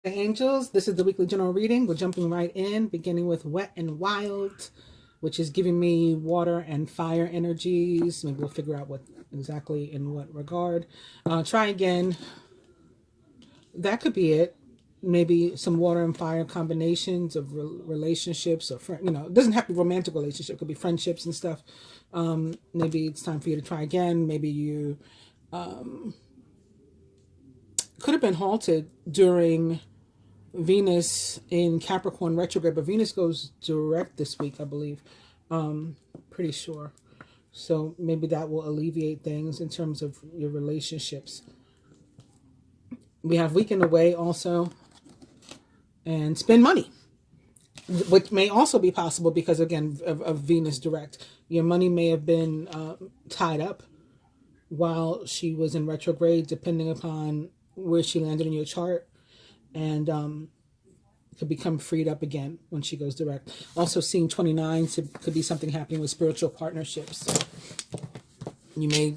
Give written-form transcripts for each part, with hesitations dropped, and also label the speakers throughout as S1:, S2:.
S1: The angels, this is the weekly general reading. We're jumping right in, beginning with wet and wild, which is giving me water and fire energies. Maybe we'll figure out what exactly in what regard. Try again. That could be it. Maybe some water and fire combinations of relationships, or it doesn't have to be romantic relationship. It could be friendships and stuff. Maybe it's time for you to try again. Maybe you could have been halted during Venus in Capricorn retrograde, but Venus goes direct this week, I believe. Pretty sure. So maybe that will alleviate things in terms of your relationships. We have weekend away also, and spend money, which may also be possible because, again, of Venus direct. Your money may have been tied up while she was in retrograde, depending upon where she landed in your chart. And could become freed up again when she goes direct. Also seeing 29, so could be something happening with spiritual partnerships. You may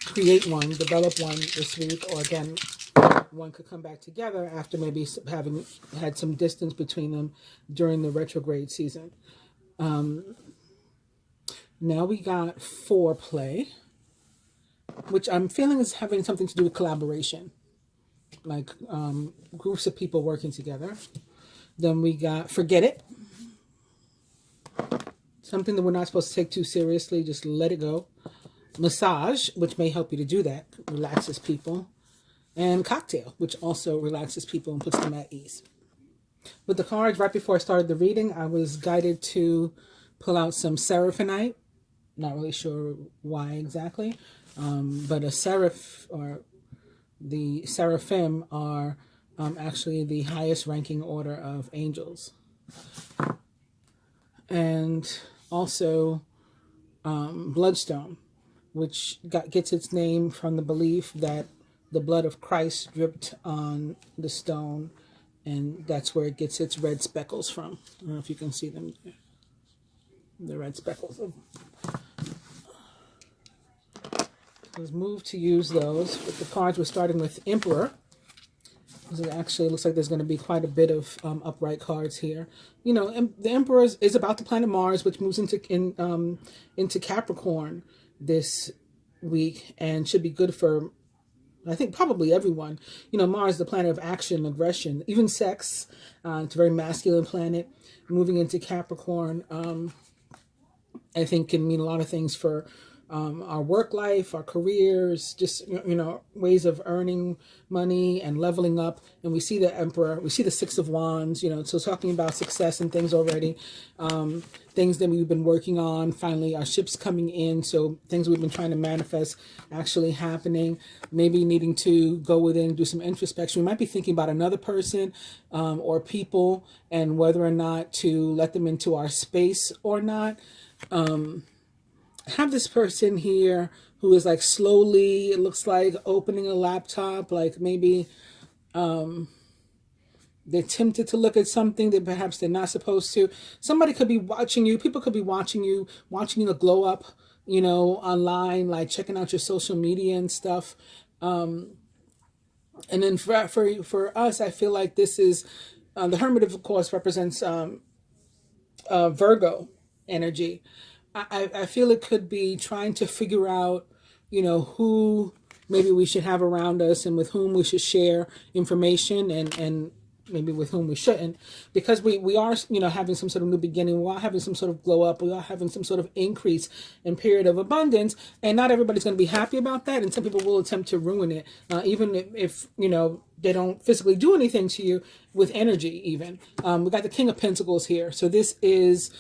S1: create one, develop one this week, or again, one could come back together after maybe having had some distance between them during the retrograde season. Now we got foreplay, which I'm feeling is having something to do with collaboration. Like groups of people working together. Then we got forget it. Something that we're not supposed to take too seriously. Just let it go. Massage, which may help you to do that. Relaxes people. And cocktail, which also relaxes people and puts them at ease. With the cards, right before I started the reading, I was guided to pull out some seraphonite. Not really sure why exactly. But a seraph, or the seraphim, are actually the highest ranking order of angels. And also bloodstone, which gets its name from the belief that the blood of Christ dripped on the stone, and that's where it gets its red speckles from. I don't know if you can see them there. The red speckles. Let's move to use those. With the cards, we're starting with Emperor. It actually looks like there's going to be quite a bit of upright cards here. You know, the Emperor is about the planet Mars, which moves into Capricorn this week and should be good for, I think, probably everyone. You know, Mars, the planet of action, aggression, even sex. It's a very masculine planet. Moving into Capricorn, I think can mean a lot of things for our work life, our careers, just, ways of earning money and leveling up. And we see the Emperor, we see the Six of Wands, so talking about success and things already, things that we've been working on, finally our ships coming in. So things we've been trying to manifest actually happening, maybe needing to go within, do some introspection. We might be thinking about another person or people and whether or not to let them into our space or not. Have this person here who is like slowly, it looks like, opening a laptop, like maybe they're tempted to look at something that perhaps they're not supposed to. Somebody could be watching you. People could be watching you to glow up, online, like checking out your social media and stuff. And then for us, I feel like this is, the Hermit, of course, represents Virgo energy. I feel it could be trying to figure out, who maybe we should have around us and with whom we should share information and maybe with whom we shouldn't, because we are, having some sort of new beginning. We are having some sort of glow up. We are having some sort of increase and period of abundance. And not everybody's going to be happy about that. And some people will attempt to ruin it, even if they don't physically do anything to you with energy even. We got the King of Pentacles here. So this is,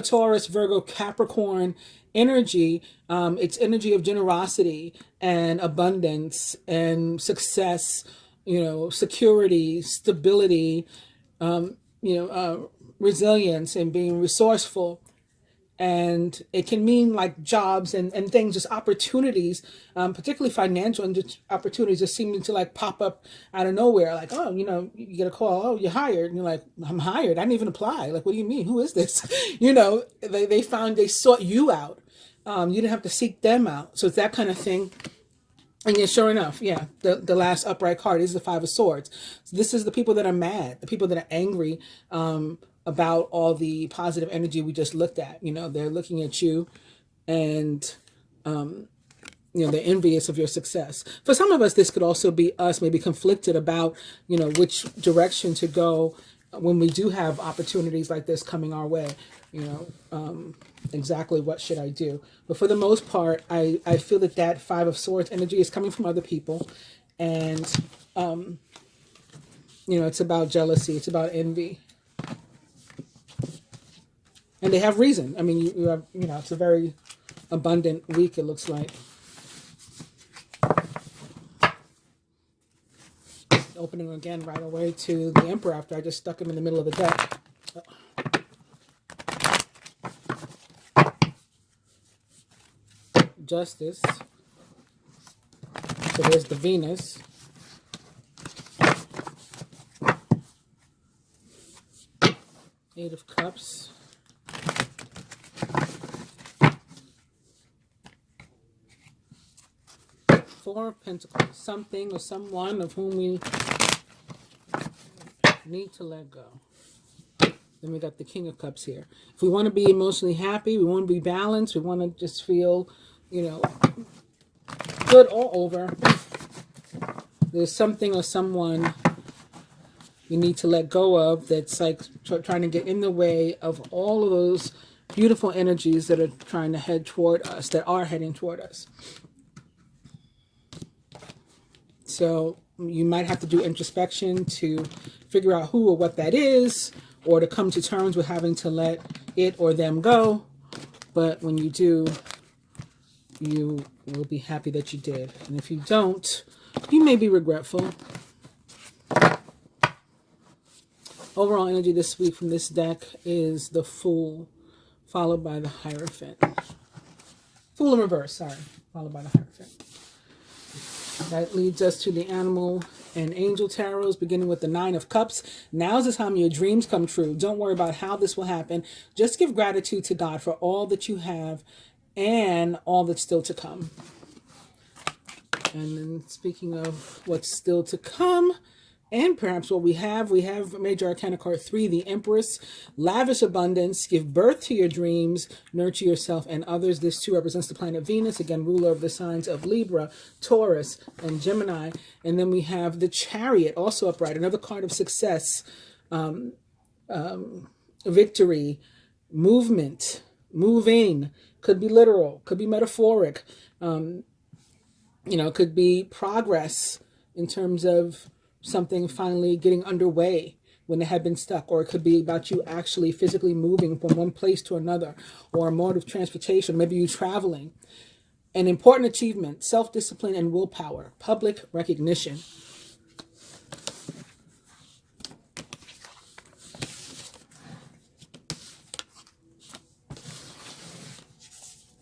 S1: Taurus, Virgo, Capricorn energy. It's energy of generosity and abundance and success, security, stability, resilience and being resourceful. And it can mean like jobs and things, just opportunities, particularly financial opportunities just seeming to like pop up out of nowhere. Like, oh, you get a call, oh, you're hired. And you're like, I'm hired. I didn't even apply. Like, what do you mean? Who is this? They sought you out. You didn't have to seek them out. So it's that kind of thing. And yeah, sure enough, yeah, the last upright card is the Five of Swords. So this is the people that are mad, the people that are angry about all the positive energy we just looked at. You know, they're looking at you and, you know, they're envious of your success. For some of us, this could also be us maybe conflicted about, you know, which direction to go when we do have opportunities like this coming our way. You know, exactly what should I do? But for the most part, I feel that that Five of Swords energy is coming from other people. And, you know, it's about jealousy. It's about envy. And they have reason. I mean, you have, you know, it's a very abundant week, it looks like. Opening again right away to the Emperor after I just stuck him in the middle of the deck. Justice. So there's the Venus. Eight of Cups. Four of Pentacles. Something or someone of whom we need to let go. Then we got the King of Cups here. If we want to be emotionally happy, we want to be balanced, we want to just feel, you know, good all over, there's something or someone you need to let go of that's like trying to get in the way of all of those beautiful energies that are trying to head toward us, that are heading toward us. So you might have to do introspection to figure out who or what that is, or to come to terms with having to let it or them go. But when you do, you will be happy that you did. And if you don't, you may be regretful. Overall energy this week from this deck is the Fool, followed by the Hierophant. Fool in reverse, sorry. Followed by the Hierophant. That leads us to the Animal and Angel Tarots, beginning with the Nine of Cups. Now's the time your dreams come true. Don't worry about how this will happen. Just give gratitude to God for all that you have and all that's still to come. And then speaking of what's still to come, and perhaps what we have Major Arcana card 3, the Empress. Lavish abundance, give birth to your dreams, nurture yourself and others. This too represents the planet Venus, again, ruler of the signs of Libra, Taurus, and Gemini. And then we have the Chariot, also upright, another card of success, victory, movement, moving. Could be literal, could be metaphoric. You know, could be progress in terms of something finally getting underway when it had been stuck, or it could be about you actually physically moving from one place to another, or a mode of transportation, maybe you traveling. An important achievement, self-discipline and willpower, public recognition.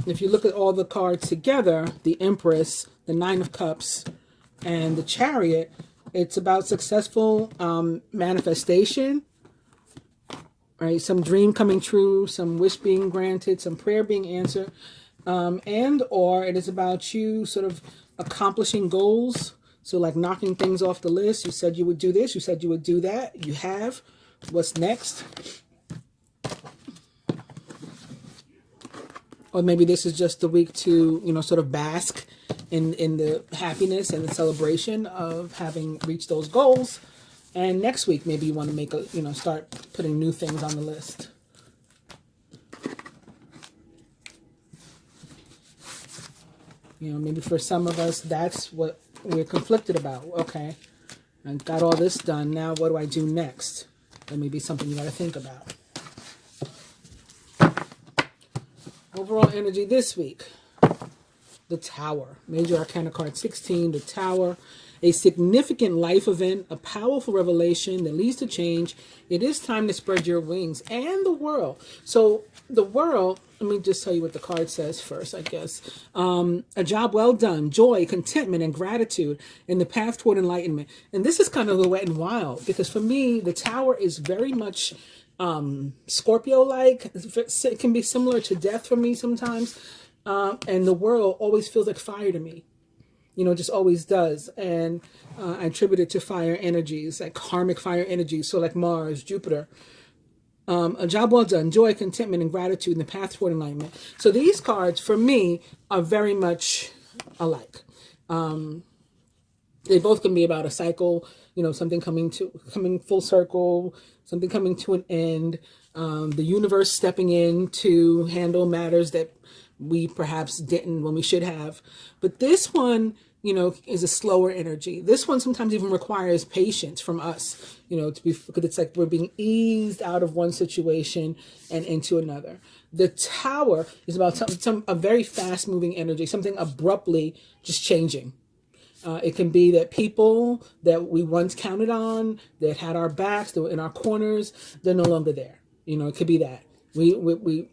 S1: If you look at all the cards together, the Empress, the Nine of Cups, and the Chariot, it's about successful manifestation, right? Some dream coming true, some wish being granted, some prayer being answered, and or it is about you sort of accomplishing goals. So like knocking things off the list. You said you would do this, you said you would do that. You have. What's next? Or maybe this is just the week to, you know, sort of bask in the happiness and the celebration of having reached those goals. And next week, maybe you want to make a, you know, start putting new things on the list. You know, maybe for some of us, that's what we're conflicted about. Okay, I got all this done. Now what do I do next? That may be something you got to think about. Overall energy this week. The Tower. Major Arcana card 16, the Tower. A significant life event, a powerful revelation that leads to change. It is time to spread your wings. And the world. So the world, let me just tell you what the card says first, I guess. A job well done, joy, contentment, and gratitude in the path toward enlightenment. And this is kind of the wet and wild, because for me, the Tower is very much Scorpio-like. It can be similar to death for me sometimes. And the world always feels like fire to me. You know, just always does. And I attribute it to fire energies, like karmic fire energies. So like Mars, Jupiter. A job well done, joy, contentment, and gratitude in the path toward enlightenment. So these cards, for me, are very much alike. They both can be about a cycle, you know, something coming full circle, something coming to an end, the universe stepping in to handle matters that we perhaps didn't when we should have. But this one, you know, is a slower energy. This one sometimes even requires patience from us, you know, because it's like we're being eased out of one situation and into another. The Tower is about a very fast moving energy, something abruptly just changing. It can be that people that we once counted on, that had our backs, that were in our corners, they're no longer there. You know, it could be that we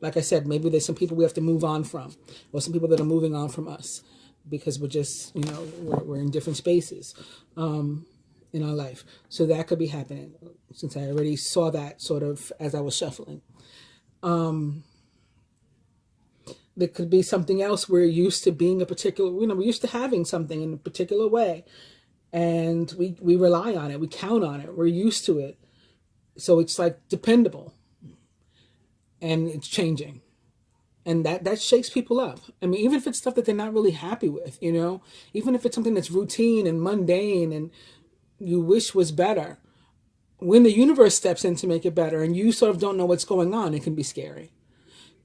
S1: like I said, maybe there's some people we have to move on from, or some people that are moving on from us because we're just, you know, we're in different spaces in our life. So that could be happening, since I already saw that sort of as I was shuffling. There could be something else. We're used to being a particular, you know, we're used to having something in a particular way, and we rely on it. We count on it. We're used to it. So it's like dependable, and it's changing. And that shakes people up. I mean, even if it's stuff that they're not really happy with, you know, even if it's something that's routine and mundane and you wish was better, when the universe steps in to make it better and you sort of don't know what's going on, it can be scary.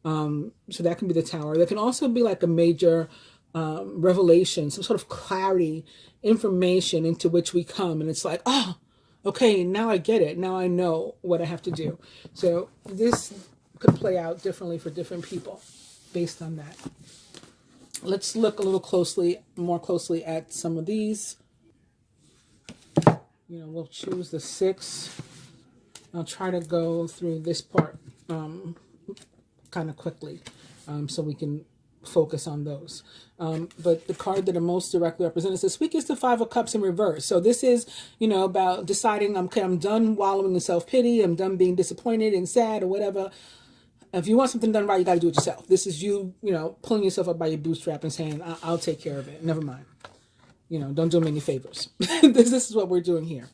S1: So that can be the Tower. There can also be like a major revelation, some sort of clarity, information into which we come. And it's like, oh, okay, now I get it. Now I know what I have to do. So this could play out differently for different people based on that. Let's look a little more closely at some of these. You know, we'll choose the 6. I'll try to go through this part kind of quickly so we can focus on those. But the card that are most directly represented this week is the 5 of Cups in reverse. So this is, you know, about deciding, okay, I'm done wallowing in self-pity. I'm done being disappointed and sad or whatever. If you want something done right, you got to do it yourself. This is you, you know, pulling yourself up by your bootstrap and saying, I'll take care of it. Never mind. You know, don't do them any favors. This is what we're doing here.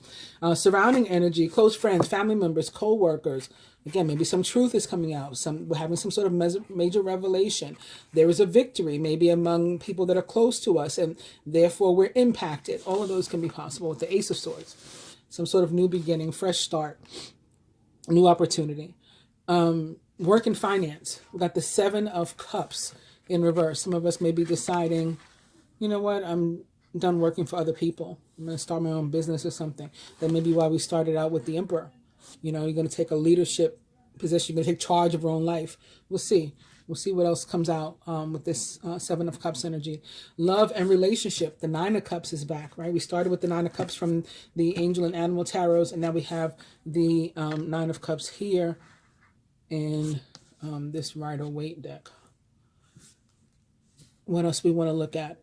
S1: Surrounding energy, close friends, family members, co-workers. Again, maybe some truth is coming out. We're having some sort of major revelation. There is a victory, maybe among people that are close to us, and therefore we're impacted. All of those can be possible with the Ace of Swords. Some sort of new beginning, fresh start, new opportunity. Work and finance. We got the 7 of Cups in reverse. Some of us may be deciding, you know what, I'm done working for other people. I'm going to start my own business or something. That may be why we started out with the Emperor. You know, you're going to take a leadership position. You're going to take charge of your own life. We'll see. We'll see what else comes out with this 7 of Cups energy. Love and relationship. The 9 of Cups is back, right? We started with the 9 of Cups from the Angel and Animal Tarots, and now we have the 9 of Cups here in this Rider-Waite deck. What else we want to look at?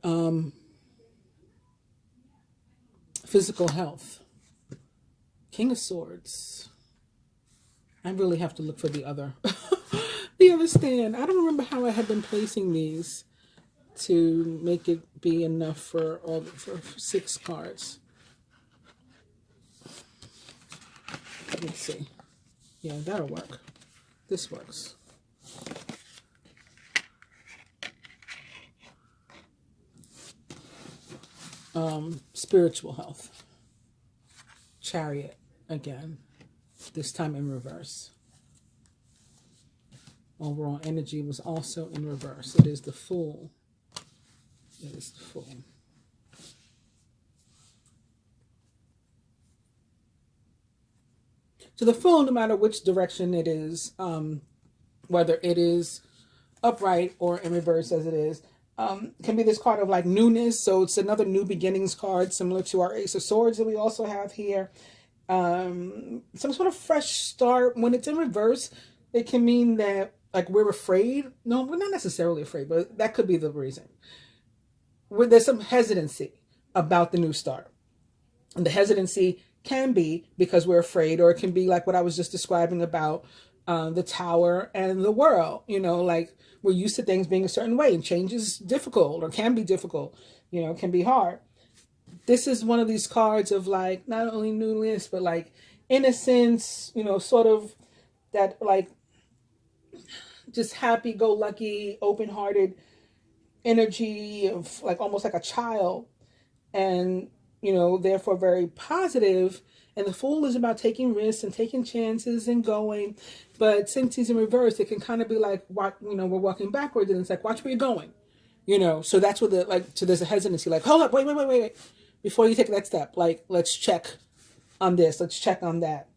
S1: Physical health. King of Swords. I really have to look for the other stand. I don't remember how I had been placing these to make it be enough for 6 cards. Let's see. Yeah, that'll work. This works. Spiritual health. Chariot again, this time in reverse. Overall energy was also in reverse. It is the Fool. It is the Fool. So the Fool, no matter which direction it is, whether it is upright or in reverse as it is, can be this card of like newness. So it's another new beginnings card, similar to our Ace of Swords that we also have here. Some sort of fresh start. When it's in reverse, it can mean that like we're afraid. No, we're not necessarily afraid, but that could be the reason. There's some hesitancy about the new start. And the hesitancy can be because we're afraid, or it can be like what I was just describing about the Tower and the World. You know, like we're used to things being a certain way, and change is difficult or can be difficult, you know, can be hard. This is one of these cards of like not only newness, but like innocence, you know, sort of that like just happy-go-lucky, open-hearted energy of like almost like a child, and you know, therefore very positive. And the Fool is about taking risks and taking chances and going. But since he's in reverse, it can kind of be like, what, you know, we're walking backwards, and it's like, watch where you're going, you know. So that's what the like. So there's a hesitancy, like, hold up, wait, before you take that step. Like, let's check on this, let's check on that.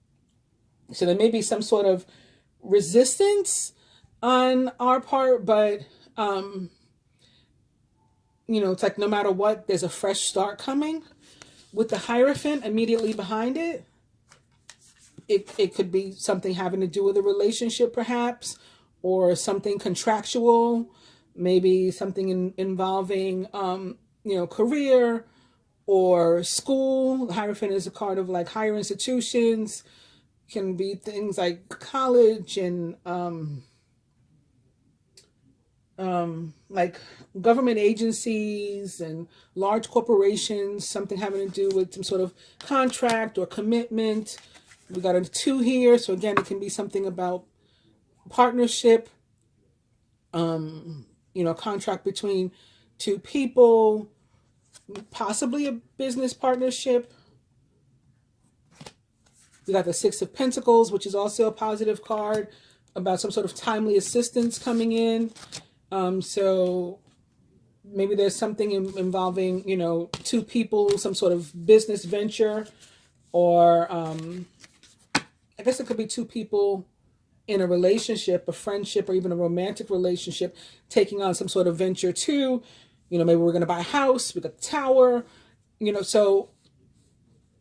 S1: So there may be some sort of resistance on our part, but you know, it's like no matter what, there's a fresh start coming. With the Hierophant immediately behind it, it could be something having to do with a relationship perhaps, or something contractual, maybe something involving, you know, career or school. The Hierophant is a card of like higher institutions, can be things like college and like government agencies and large corporations, something having to do with some sort of contract or commitment. We got a 2 here, so again, it can be something about partnership, you know, contract between 2 people, possibly a business partnership. We got the 6 of Pentacles, which is also a positive card about some sort of timely assistance coming in. So maybe there's something involving, you know, 2 people, some sort of business venture, or I guess it could be 2 people in a relationship, a friendship, or even a romantic relationship, taking on some sort of venture too. You know, maybe we're going to buy a house, we got the Tower, you know, so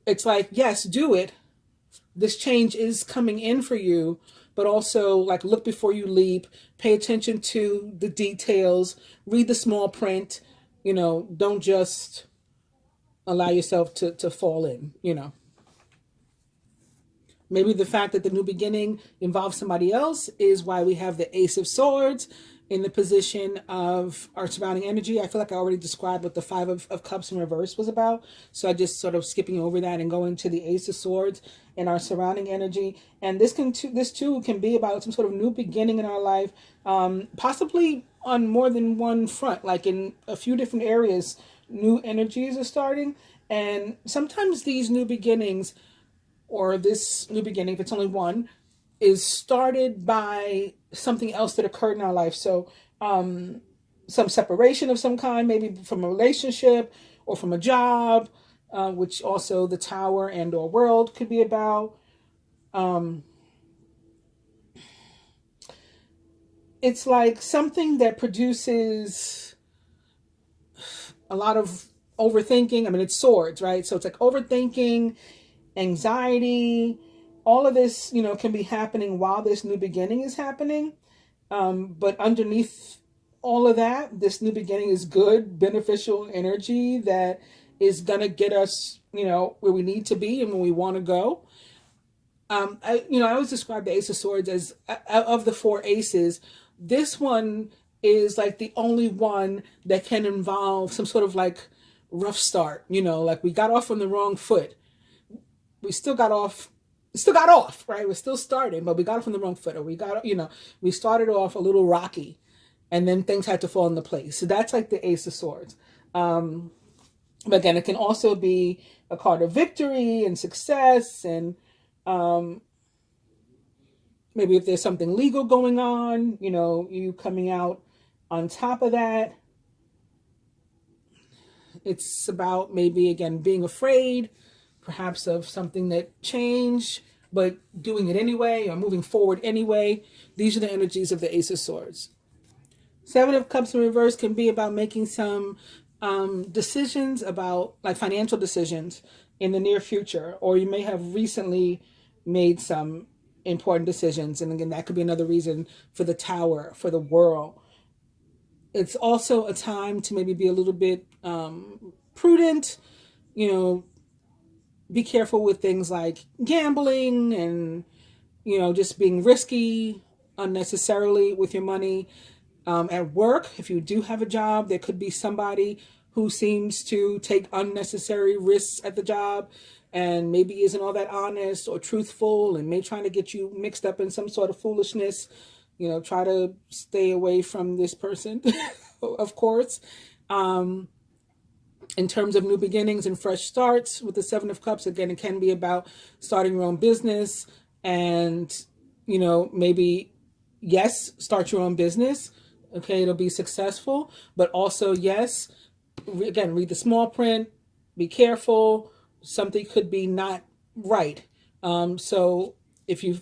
S1: it's like, yes, do it. This change is coming in for you, but also like look before you leap, pay attention to the details, read the small print, you know, don't just allow yourself to fall in, you know. Maybe the fact that the new beginning involves somebody else is why we have the Ace of Swords in the position of our surrounding energy. I feel like I already described what the 5 of Cups in reverse was about. So I just sort of skipping over that and going to the Ace of Swords and our surrounding energy. And this too can be about some sort of new beginning in our life, possibly on more than one front, like in a few different areas, new energies are starting. And sometimes these new beginnings, or this new beginning, if it's only one, is started by something else that occurred in our life. So some separation of some kind, maybe from a relationship or from a job, which also the Tower and or World could be about. It's like something that produces a lot of overthinking. I mean, it's swords, right? So it's like overthinking, anxiety, all of this, you know, can be happening while this new beginning is happening. But underneath all of that, this new beginning is good, beneficial energy that is going to get us, you know, where we need to be and where we want to go. I always describe the Ace of Swords as, of the 4 aces, this one is like the only one that can involve some sort of like rough start, you know, like we got off on the wrong foot. We still got off, right? We're still starting, but we got off on the wrong foot, or we started off a little rocky, and then things had to fall into place. So that's like the Ace of Swords. But again, it can also be a card of victory and success, and maybe if there's something legal going on, you know, you coming out on top of that. It's about maybe, again, being afraid, perhaps of something that changed, but doing it anyway, or moving forward anyway. These are the energies of the Ace of Swords. 7 of Cups in reverse can be about making some decisions about like financial decisions in the near future, or you may have recently made some important decisions. And again, that could be another reason for the Tower, for the World. It's also a time to maybe be a little bit prudent, you know, be careful with things like gambling and you know, just being risky unnecessarily with your money. At work, if you do have a job, there could be somebody who seems to take unnecessary risks at the job and maybe isn't all that honest or truthful and may trying to get you mixed up in some sort of foolishness. You know, try to stay away from this person, of course. In terms of new beginnings and fresh starts with the Seven of Cups, again, it can be about starting your own business and, you know, maybe, yes, start your own business. Okay, it'll be successful, but also, yes, again, read the small print, be careful. Something could be not right. So if you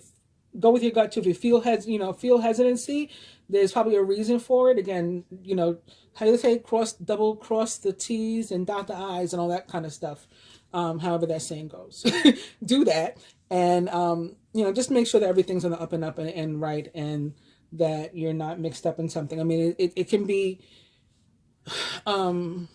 S1: go with your gut too, if you feel hesitancy, there's probably a reason for it. Again, you know, how do they say, double cross the T's and dot the I's and all that kind of stuff. However that saying goes. Do that. And, you know, just make sure that everything's on the up and up and right, and that you're not mixed up in something. I mean, it can be a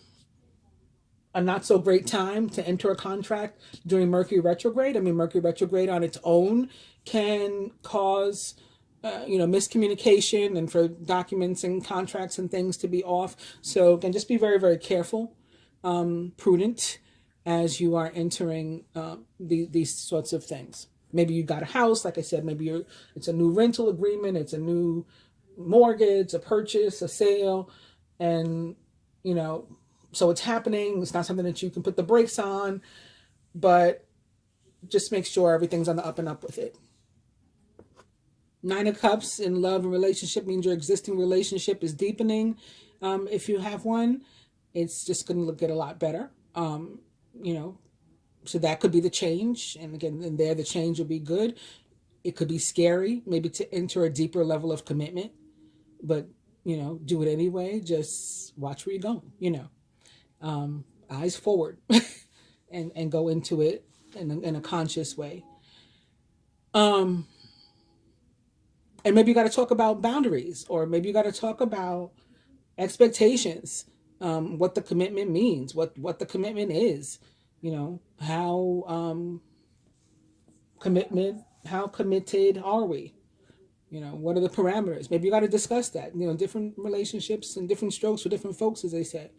S1: not so great time to enter a contract during Mercury retrograde. I mean, Mercury retrograde on its own can cause, you know, miscommunication and for documents and contracts and things to be off. So again, just be very, very careful, prudent as you are entering these sorts of things. Maybe you got a house, like I said, maybe it's a new rental agreement, it's a new mortgage, a purchase, a sale, and, you know, so it's happening. It's not something that you can put the brakes on, but just make sure everything's on the up and up with it. Nine of Cups in love and relationship means your existing relationship is deepening. If you have one, it's just going to get a lot better. You know, so that could be the change. And again, in there, the change will be good. It could be scary, maybe to enter a deeper level of commitment, but, you know, do it anyway. Just watch where you're going, you know, eyes forward and go into it in a conscious way. And maybe you got to talk about boundaries, or maybe you got to talk about expectations, what the commitment means, what the commitment is, you know, how committed are we? You know, what are the parameters? Maybe you got to discuss that. You know, different relationships and different strokes for different folks, as they say.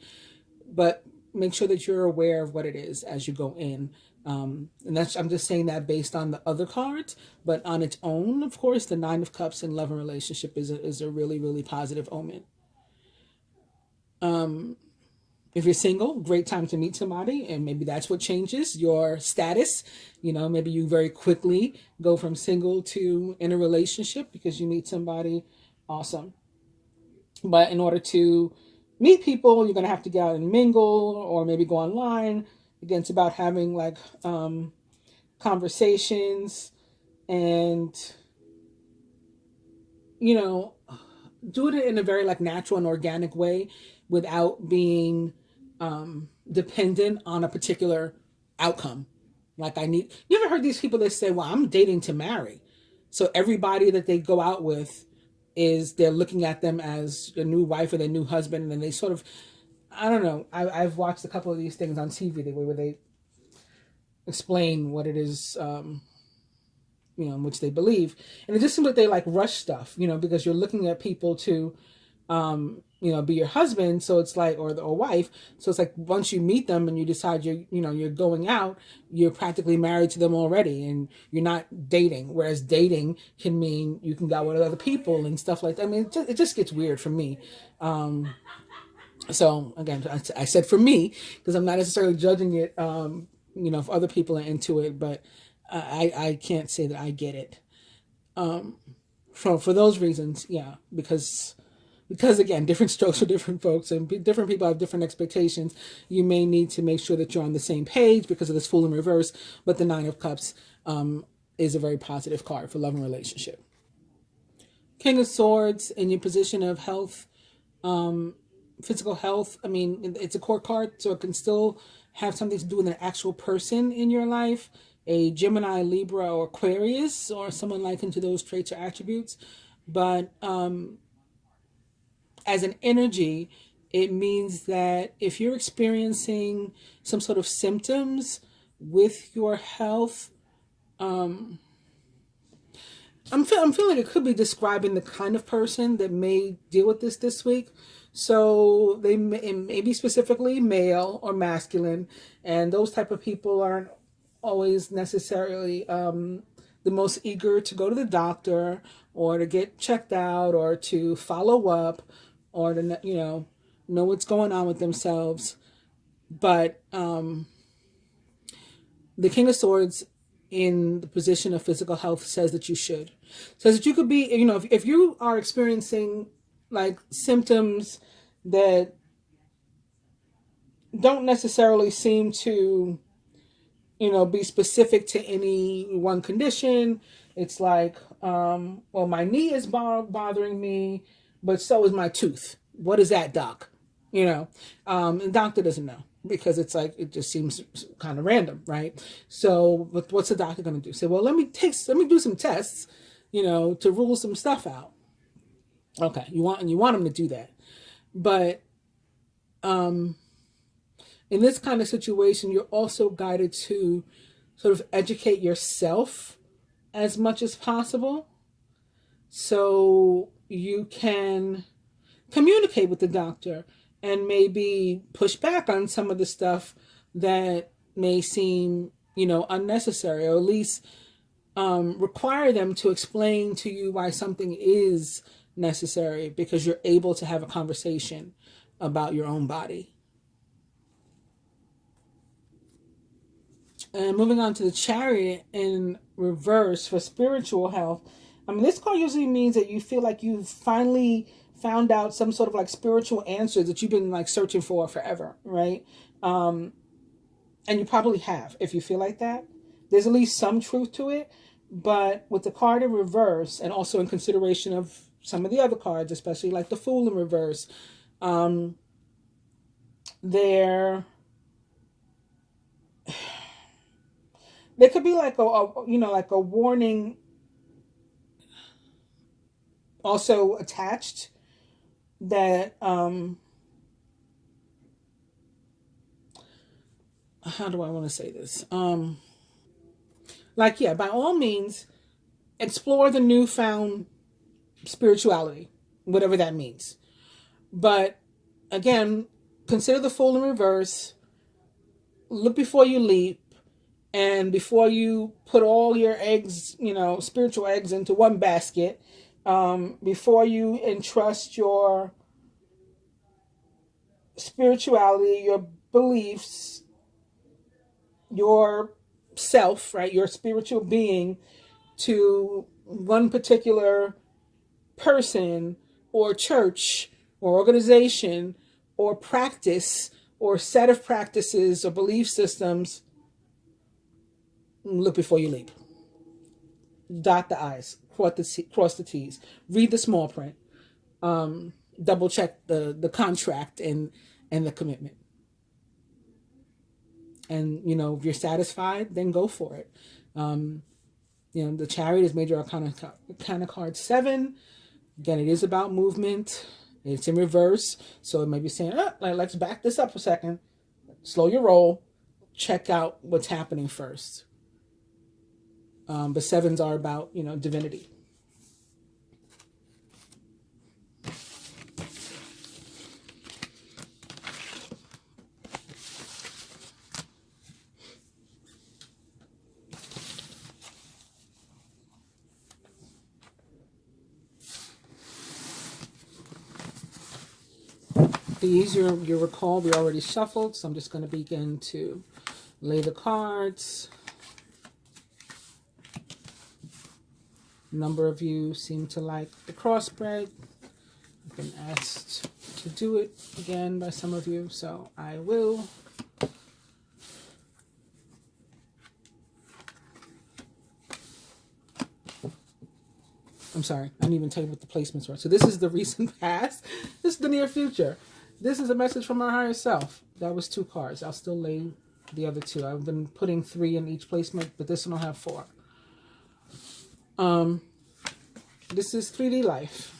S1: But make sure that you're aware of what it is as you go in. And that's, I'm just saying that based on the other cards, but on its own, of course, the Nine of Cups in love and relationship is a really, really positive omen. If you're single, great time to meet somebody, and maybe that's what changes your status. You know, maybe you very quickly go from single to in a relationship because you meet somebody awesome. But in order to meet people, you're going to have to get out and mingle, or maybe go online. Again, it's about having like conversations and, you know, do it in a very like natural and organic way without being dependent on a particular outcome. Like you ever heard these people that say, well, I'm dating to marry. So everybody that they go out with they're looking at them as a new wife or their new husband. And then they sort of, I don't know. I've watched a couple of these things on TV where they explain what it is, you know, in which they believe. And it just seems like they like rush stuff, you know, because you're looking at people to, you know, be your husband. So it's like, or wife. So it's like, once you meet them and you decide you're going out, you're practically married to them already, and you're not dating. Whereas dating can mean you can go out with other people and stuff like that. I mean, it just gets weird for me. So again, I said for me, because I'm not necessarily judging it, you know, if other people are into it, but I can't say that I get it. For those reasons, yeah, because again, different strokes for different folks, and different people have different expectations. You may need to make sure that you're on the same page because of this Fool in reverse. But the Nine of Cups is a very positive card for love and relationship. King of Swords in your position of health, physical health. I mean, it's a court card, so it can still have something to do with an actual person in your life. A Gemini, Libra, or Aquarius, or someone like into those traits or attributes. But as an energy, it means that if you're experiencing some sort of symptoms with your health, I'm feeling it could be describing the kind of person that may deal with this week. So it may be specifically male or masculine, and those type of people aren't always necessarily the most eager to go to the doctor or to get checked out or to follow up or to know what's going on with themselves. But the King of Swords in the position of physical health says that you should. Says that you could be, if you are experiencing like symptoms that don't necessarily seem to, be specific to any one condition. It's like, well, my knee is bothering me, but so is my tooth. What is that, doc? The doctor doesn't know, because it's like, it just seems kind of random, right? So what's the doctor going to do? Say, well, let me do some tests, to rule some stuff out. Okay. You want them to do that. But, in this kind of situation, you're also guided to sort of educate yourself as much as possible, so you can communicate with the doctor and maybe push back on some of the stuff that may seem, unnecessary, or at least require them to explain to you why something is necessary, because you're able to have a conversation about your own body. And moving on to the Chariot in reverse for spiritual health. I mean, this card usually means that you feel like you've finally found out some sort of like spiritual answer that you've been like searching for forever, right? And you probably have, if you feel like that. There's at least some truth to it. But with the card in reverse, and also in consideration of some of the other cards, especially like the Fool in reverse, there could be like a warning also attached that how do I want to say this? By all means, explore the newfound spirituality, whatever that means. But again, consider the Fool in reverse. Look before you leap. And before you put all your eggs, spiritual eggs into one basket, before you entrust your spirituality, your beliefs, your self, right, your spiritual being to one particular person or church or organization or practice or set of practices or belief systems, look before you leap. Dot the I's, cross the T's. Read the small print. Double check the contract and the commitment. And, if you're satisfied, then go for it. The Chariot is major arcana card 7. Again, it is about movement. It's in reverse. So it may be saying, let's back this up for a second. Slow your roll. Check out what's happening first. But 7s are about, divinity. These, you recall, we already shuffled, so I'm just going to begin to lay the cards. A number of you seem to like the crossbreed. I've been asked to do it again by some of you, so I will. I'm sorry, I didn't even tell you what the placements were. So this is the recent past. This is the near future. This is a message from our higher self. That was 2 cards. I'll still lay the other 2. I've been putting 3 in each placement, but this one will have 4. This is 3D life.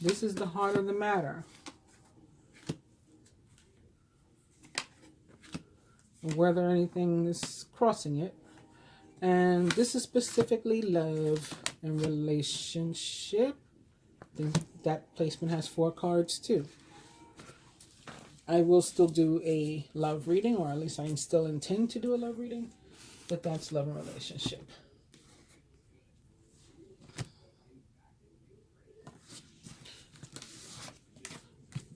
S1: This is the heart of the matter. whether anything is crossing it. And this is specifically love and relationship. I think that placement has 4 cards too. I will still do a love reading, or at least I still intend to do a love reading, but that's love and relationship.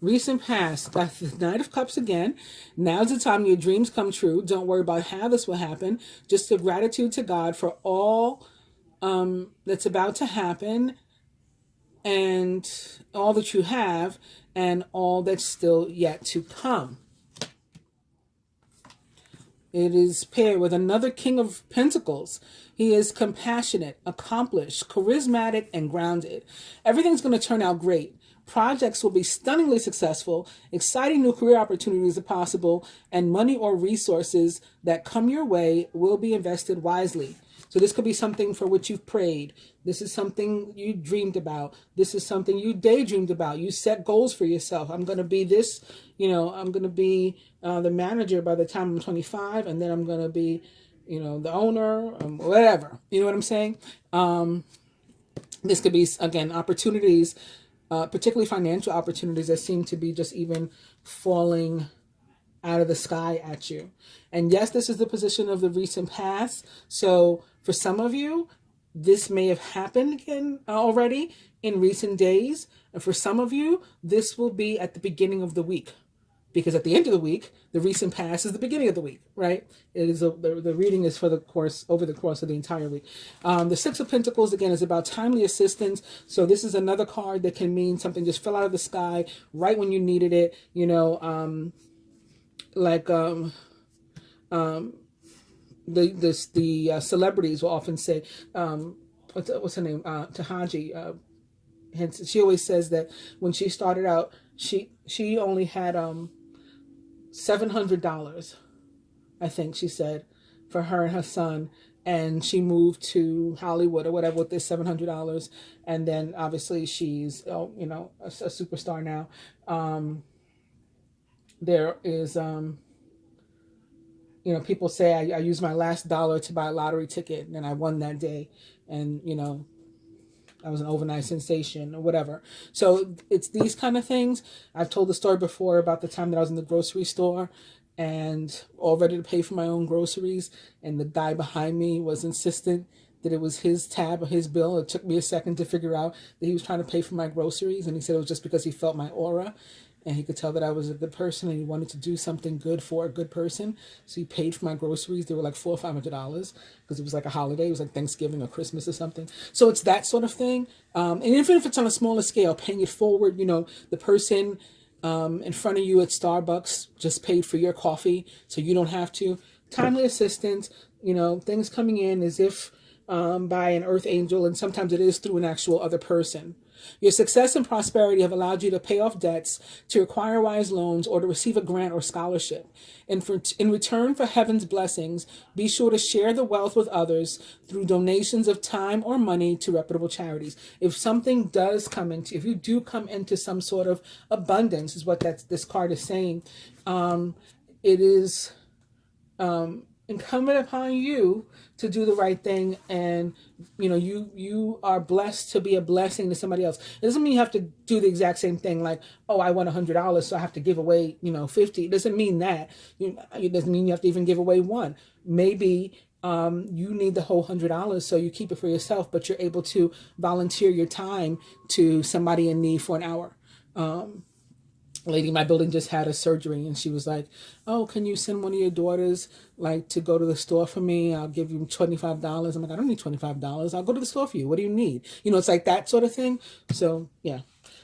S1: Recent past, that's the Knight of Cups again. Now's the time your dreams come true. Don't worry about how this will happen. Just give gratitude to God for all that's about to happen, and all that you have, and all that's still yet to come. It is paired with another King of Pentacles. He is compassionate, accomplished, charismatic, and grounded. Everything's going to turn out great. Projects will be stunningly successful. Exciting new career opportunities are possible, and money or resources that come your way will be invested wisely. So this could be something for which you've prayed. This is something you dreamed about. This is something you daydreamed about. You set goals for yourself. I'm going to be this, I'm going to be the manager by the time I'm 25, and then I'm going to be, the owner, whatever. You know what I'm saying? This could be, again, opportunities, particularly financial opportunities that seem to be just even falling out of the sky at you. And yes, this is the position of the recent past. So for some of you, this may have happened again already in recent days. And for some of you, this will be at the beginning of the week. Because at the end of the week, the recent past is the beginning of the week, right? It is the reading is for the course, over the course of the entire week. The Six of Pentacles, again, is about timely assistance. So this is another card that can mean something just fell out of the sky right when you needed it, the celebrities will often say, what's her name? Tahaji. She always says that when she started out, she only had $700, I think she said, for her and her son, and she moved to Hollywood or whatever with this $700, and then obviously she's a superstar now. There is people say I used my last dollar to buy a lottery ticket and I won that day, and I was an overnight sensation or whatever. So it's these kind of things. I've told the story before about the time that I was in the grocery store and all ready to pay for my own groceries, and the guy behind me was insistent that it was his tab or his bill. It took me a second to figure out that he was trying to pay for my groceries, and he said it was just because he felt my aura. And he could tell that I was a good person and he wanted to do something good for a good person. So he paid for my groceries. They were like $400 or $500 because it was like a holiday. It was like Thanksgiving or Christmas or something. So it's that sort of thing. And even if it's on a smaller scale, paying it forward, the person in front of you at Starbucks just paid for your coffee so you don't have to. Timely assistance, things coming in as if by an earth angel, and sometimes it is through an actual other person. Your success and prosperity have allowed you to pay off debts, to acquire wise loans, or to receive a grant or scholarship. And in return for heaven's blessings, be sure to share the wealth with others through donations of time or money to reputable charities. If something does if you do come into some sort of abundance, is what this card is saying, it is incumbent upon you to do the right thing, and you are blessed to be a blessing to somebody else. It doesn't mean you have to do the exact same thing, like, oh, I won $100, so I have to give away 50. It doesn't mean that. It doesn't mean you have to even give away one. Maybe you need the whole $100, so you keep it for yourself, but you're able to volunteer your time to somebody in need for an hour. Lady in my building just had a surgery, and she was like, oh, can you send one of your daughters to go to the store for me? I'll give you $25. I'm like, I don't need $25. I'll go to the store for you. What do you need? It's like that sort of thing. So yeah.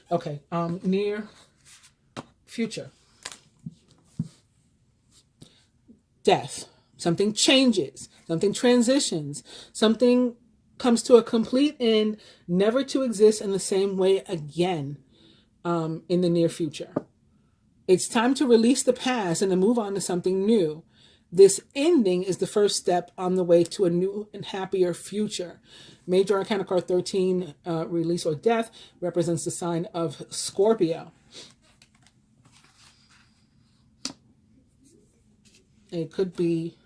S1: Okay. Near future. Death. Something changes. Something transitions. Something comes to a complete end, never to exist in the same way again in the near future. It's time to release the past and to move on to something new. This ending is the first step on the way to a new and happier future. Major Arcana card 13, release or death, represents the sign of Scorpio. It could be,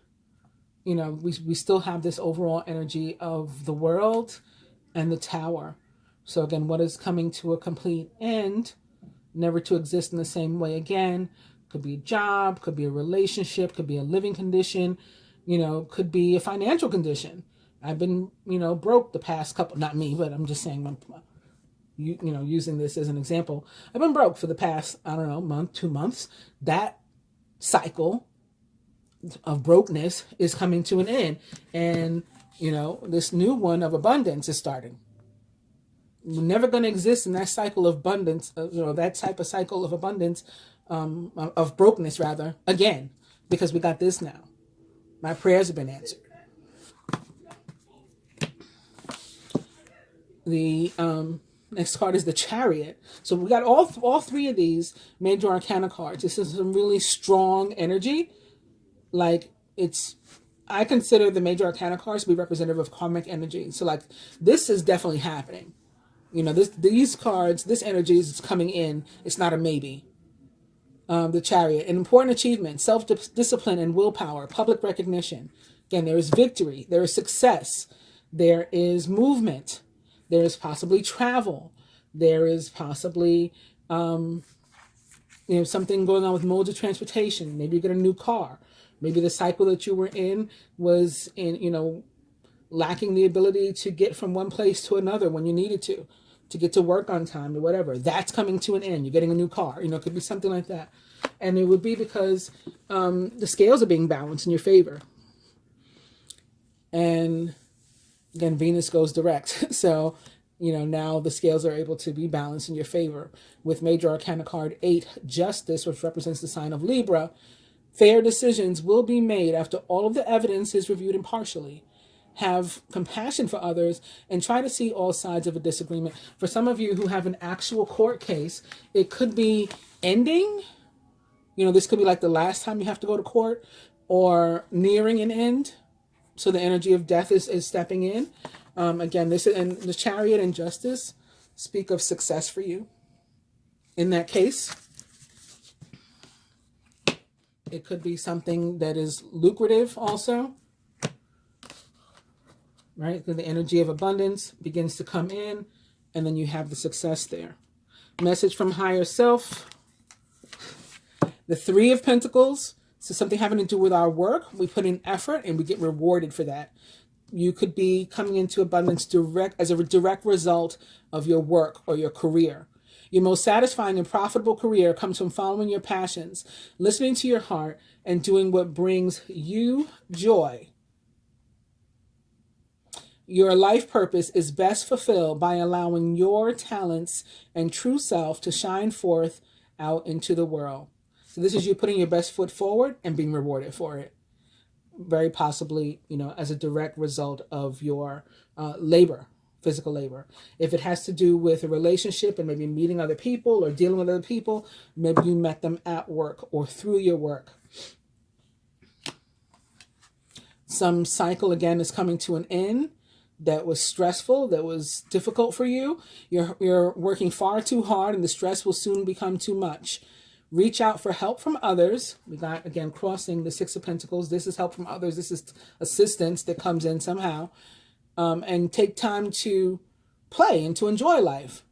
S1: you know, we still have this overall energy of the world and the Tower. So again, what is coming to a complete end, never to exist in the same way again. Could be a job, could be a relationship, could be a living condition, you know, could be a financial condition. I've been, you know, broke the past couple, not me, but I'm just saying, you know, using this as an example. I've been broke for the past, I don't know, month, 2 months. That cycle of brokenness is coming to an end. And, you know, this new one of abundance is starting. We're never going to exist in that cycle of abundance, you know, that type of cycle of abundance, of brokenness rather, again, because we got this now. My prayers have been answered. The next card is the Chariot. So we got all three of these major arcana cards. This is some really strong energy. Like, I consider the major arcana cards to be representative of karmic energy. So like, this is definitely happening. You know, these cards, this energy is coming in. It's not a maybe. The Chariot, an important achievement, self-discipline and willpower, public recognition. Again, there is victory, there is success, there is movement, there is possibly travel, there is possibly, you know, something going on with modes of transportation. Maybe you get a new car. Maybe the cycle that you were in was you know, lacking the ability to get from one place to another when you needed to get to work on time or whatever. That's coming to an end. You're getting a new car. You know, it could be something like that. And it would be because the scales are being balanced in your favor. And then Venus goes direct. So, you know, now the scales are able to be balanced in your favor. With Major Arcana card 8, Justice, which represents the sign of Libra, fair decisions will be made after all of the evidence is reviewed impartially. Have compassion for others and try to see all sides of a disagreement. For some of you who have an actual court case, it could be ending. You know, this could be like the last time you have to go to court, or nearing an end. So the energy of death is stepping in. Again, this and the Chariot and Justice speak of success for you. In that case, it could be something that is lucrative also. Right? The energy of abundance begins to come in, and then you have the success there. Message from higher self. The 3 of Pentacles. So something having to do with our work. We put in effort and we get rewarded for that. You could be coming into abundance as a direct result of your work or your career. Your most satisfying and profitable career comes from following your passions, listening to your heart, and doing what brings you joy. Your life purpose is best fulfilled by allowing your talents and true self to shine forth out into the world. So this is you putting your best foot forward and being rewarded for it. Very possibly, you know, as a direct result of your labor, physical labor. If it has to do with a relationship and maybe meeting other people or dealing with other people, maybe you met them at work or through your work. Some cycle, again, is coming to an end that was stressful, that was difficult for you. You're working far too hard and the stress will soon become too much. Reach out for help from others. We got, again, crossing the 6 of Pentacles. This is help from others. This is assistance that comes in somehow. And take time to play and to enjoy life.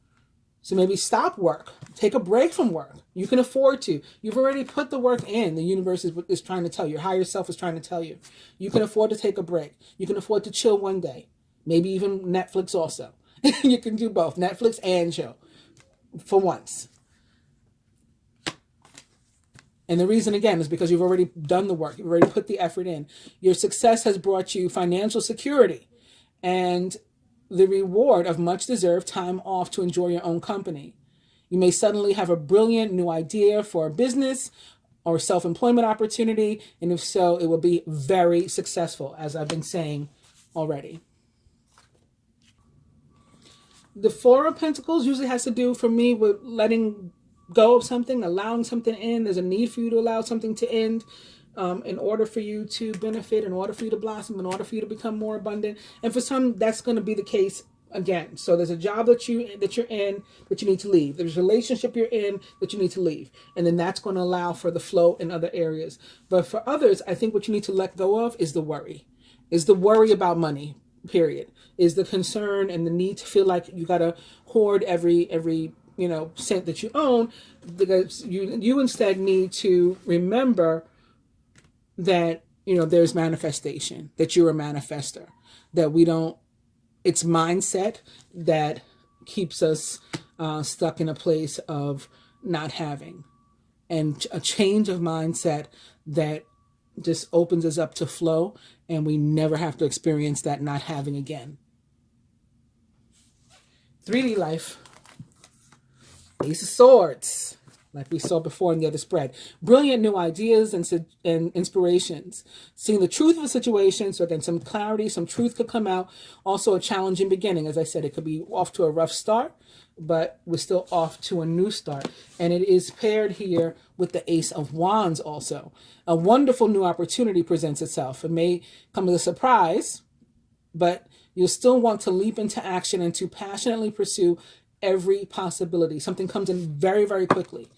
S1: So maybe stop work. Take a break from work. You can afford to. You've already put the work in. The universe is trying to tell you. Your higher self is trying to tell you. You can afford to take a break. You can afford to chill one day. Maybe even Netflix also. You can do both. Netflix and chill. For once. And the reason, again, is because you've already done the work. You've already put the effort in. Your success has brought you financial security and the reward of much-deserved time off to enjoy your own company. You may suddenly have a brilliant new idea for a business or self-employment opportunity, and if so, it will be very successful, as I've been saying already. The 4 of Pentacles usually has to do, for me, with letting go of something, allowing something in. There's a need for you to allow something to end in order for you to benefit, in order for you to blossom, in order for you to become more abundant. And for some, that's going to be the case Again, so there's a job that you're in that you need to leave. There's a relationship you're in that you need to leave. And then that's going to allow for the flow in other areas. But for others, I think what you need to let go of is the worry. Is the worry about money, period. Is the concern and the need to feel like you got to hoard every cent that you own, because you instead need to remember that, there's manifestation, that you're a manifester, that it's mindset that keeps us stuck in a place of not having, and a change of mindset that just opens us up to flow, and we never have to experience that not having again. 3D life. Ace of Swords, like we saw before in the other spread. Brilliant new ideas and inspirations. Seeing the truth of a situation, so again, some clarity, some truth could come out. Also a challenging beginning. As I said, it could be off to a rough start, but we're still off to a new start. And it is paired here with the Ace of Wands also. A wonderful new opportunity presents itself. It may come as a surprise, but you'll still want to leap into action and to passionately pursue every possibility. Something comes in very, very quickly,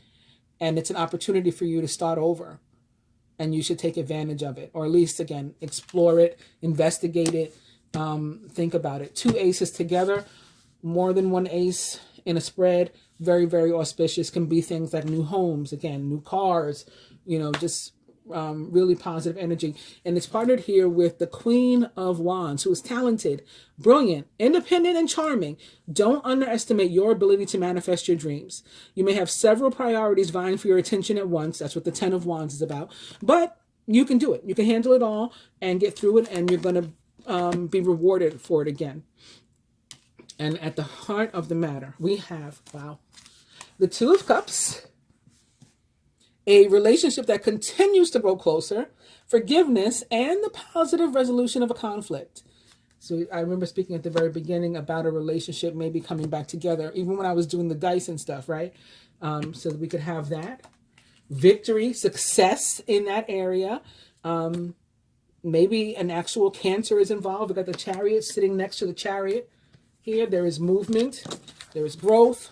S1: and it's an opportunity for you to start over, and you should take advantage of it, or at least, again, explore it, investigate it, think about it. 2 aces together, more than 1 ace in a spread, very, very auspicious. Can be things like new homes, again, new cars, just really positive energy. And it's partnered here with the Queen of Wands, who is talented, brilliant, independent, and charming. Don't underestimate your ability to manifest your dreams. You may have several priorities vying for your attention at once. That's what the 10 of Wands is about. But you can do it. You can handle it all and get through it, and you're going to be rewarded for it again. And at the heart of the matter, we have, the 2 of Cups. A relationship that continues to grow closer, forgiveness, and the positive resolution of a conflict. So I remember speaking at the very beginning about a relationship maybe coming back together, even when I was doing the dice and stuff, right? So that we could have that. Victory, success in that area. Maybe an actual Cancer is involved. We've got the Chariot sitting next to the Chariot here. There is movement. There is growth.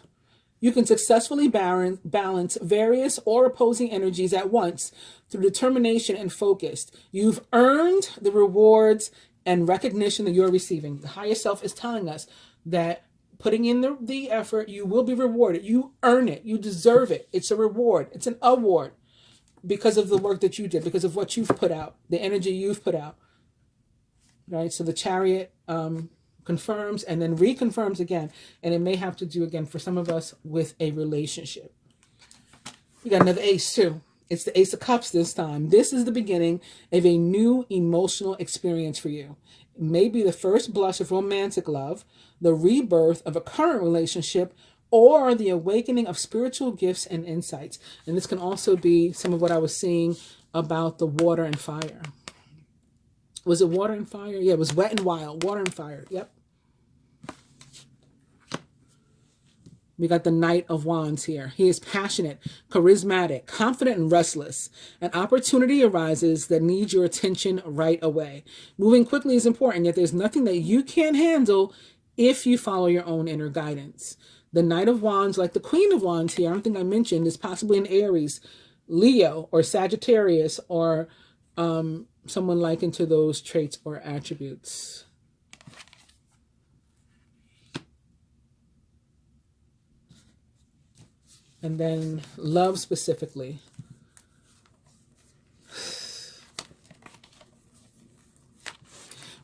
S1: You can successfully balance various or opposing energies at once through determination and focus. You've earned the rewards and recognition that you're receiving. The higher self is telling us that putting in the effort, you will be rewarded. You earn it. You deserve it. It's a reward. It's an award because of the work that you did, because of what you've put out, the energy you've put out. Right? So the Chariot confirms and then reconfirms again, and it may have to do again for some of us with a relationship. We got another ace too. It's the Ace of Cups this time. This is the beginning of a new emotional experience for you. It may be the first blush of romantic love, the rebirth of a current relationship, or the awakening of spiritual gifts and insights. And this can also be some of what I was seeing about the water and fire. Was it water and fire? Yeah, it was wet and wild. Water and fire. Yep. We got the Knight of Wands here. He is passionate, charismatic, confident, and restless. An opportunity arises that needs your attention right away. Moving quickly is important, yet there's nothing that you can't handle if you follow your own inner guidance. The Knight of Wands, like the Queen of Wands here, I don't think I mentioned, is possibly an Aries, Leo, or Sagittarius, or someone likened to those traits or attributes. And then love specifically.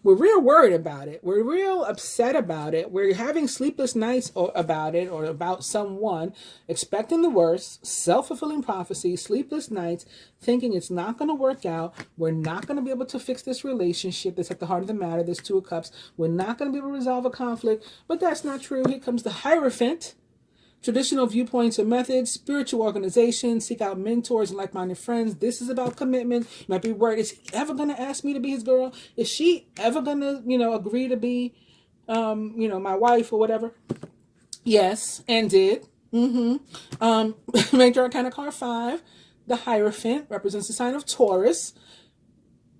S1: We're real worried about it. We're real upset about it. We're having sleepless nights about it, or about someone, expecting the worst, self-fulfilling prophecy, sleepless nights, thinking it's not going to work out. We're not going to be able to fix this relationship that's at the heart of the matter. There's 2 of Cups. We're not going to be able to resolve a conflict, but that's not true. Here comes the Hierophant. Traditional viewpoints or methods, spiritual organization, seek out mentors and like-minded friends. This is about commitment. You might be worried, is he ever going to ask me to be his girl? Is she ever going to, agree to be, my wife or whatever? Yes, and did. Major Arcana card 5. The Hierophant represents the sign of Taurus.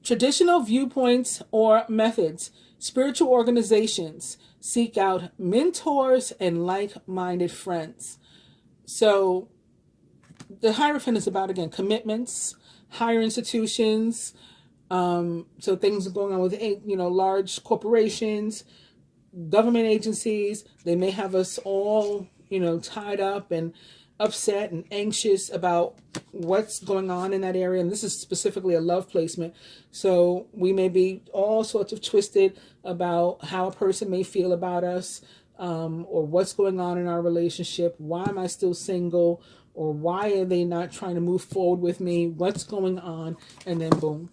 S1: Traditional viewpoints or methods. Spiritual organizations seek out mentors and like-minded friends. So the Hierophant is about, again, commitments, higher institutions. So things are going on with, large corporations, government agencies. They may have us all, tied up and upset and anxious about what's going on in that area. And this is specifically a love placement. So we may be all sorts of twisted about how a person may feel about us, or what's going on in our relationship. Why am I still single? Or why are they not trying to move forward with me? What's going on? And then boom.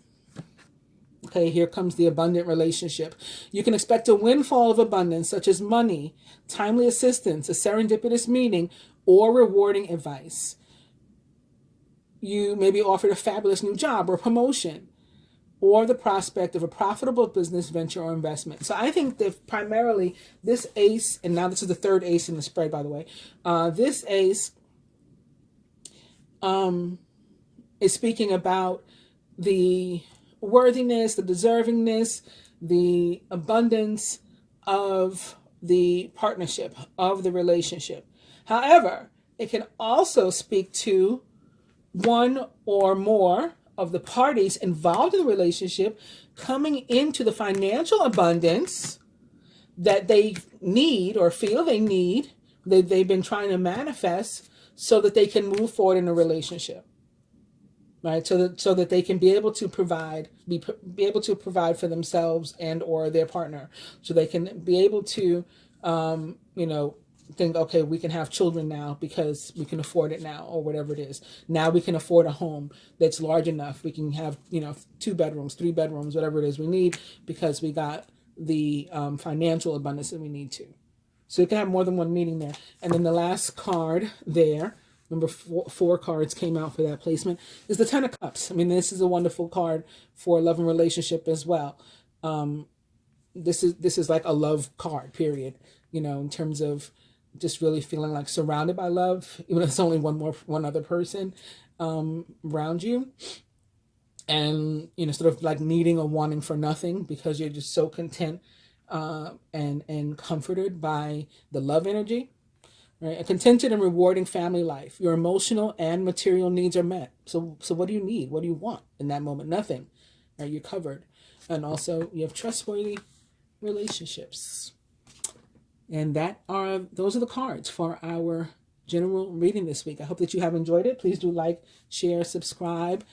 S1: Okay, here comes the abundant relationship. You can expect a windfall of abundance, such as money, timely assistance, a serendipitous meeting, or rewarding advice. You may be offered a fabulous new job or promotion, or the prospect of a profitable business venture or investment. So I think that primarily this ace, and now this is the third ace in the spread, by the way, this ace is speaking about the worthiness, the deservingness, the abundance of the partnership, of the relationship. However, it can also speak to one or more of the parties involved in the relationship coming into the financial abundance that they need or feel they need, that they've been trying to manifest, so that they can move forward in a relationship. Right, so that they can be able to provide, be able to provide for themselves and or their partner, so they can be able to, think, okay, we can have children now because we can afford it now, or whatever it is. Now we can afford a home that's large enough. We can have 2 bedrooms, 3 bedrooms, whatever it is we need, because we got the financial abundance that we need to. So you can have more than one meaning there. And then the last card there. Remember, four cards came out for that placement, is the Ten of Cups. I mean, this is a wonderful card for love and relationship as well. This is like a love card, period. In terms of just really feeling like surrounded by love, even if it's only one other person around you. And, sort of like needing or wanting for nothing, because you're just so content and comforted by the love energy. Right? A contented and rewarding family life. Your emotional and material needs are met. So what do you need? What do you want in that moment? Nothing. Right? You're covered. And also you have trustworthy relationships. And those are the cards for our general reading this week. I hope that you have enjoyed it. Please do like, share, subscribe,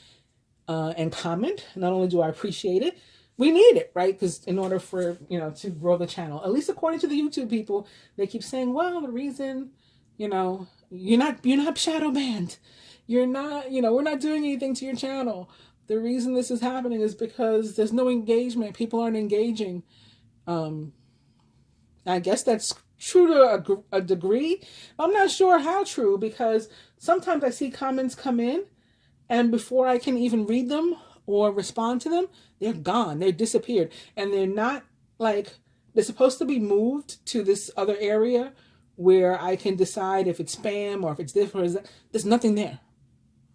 S1: and comment. Not only do I appreciate it, we need it, right? Because in order for, to grow the channel, at least according to the YouTube people, they keep saying, well, the reason, you're not shadow banned. You're not, we're not doing anything to your channel. The reason this is happening is because there's no engagement. People aren't engaging. I guess that's true to a degree. I'm not sure how true, because sometimes I see comments come in, and before I can even read them or respond to them, they're gone. They're disappeared. And they're not they're supposed to be moved to this other area where I can decide if it's spam or if it's this or that. There's nothing there.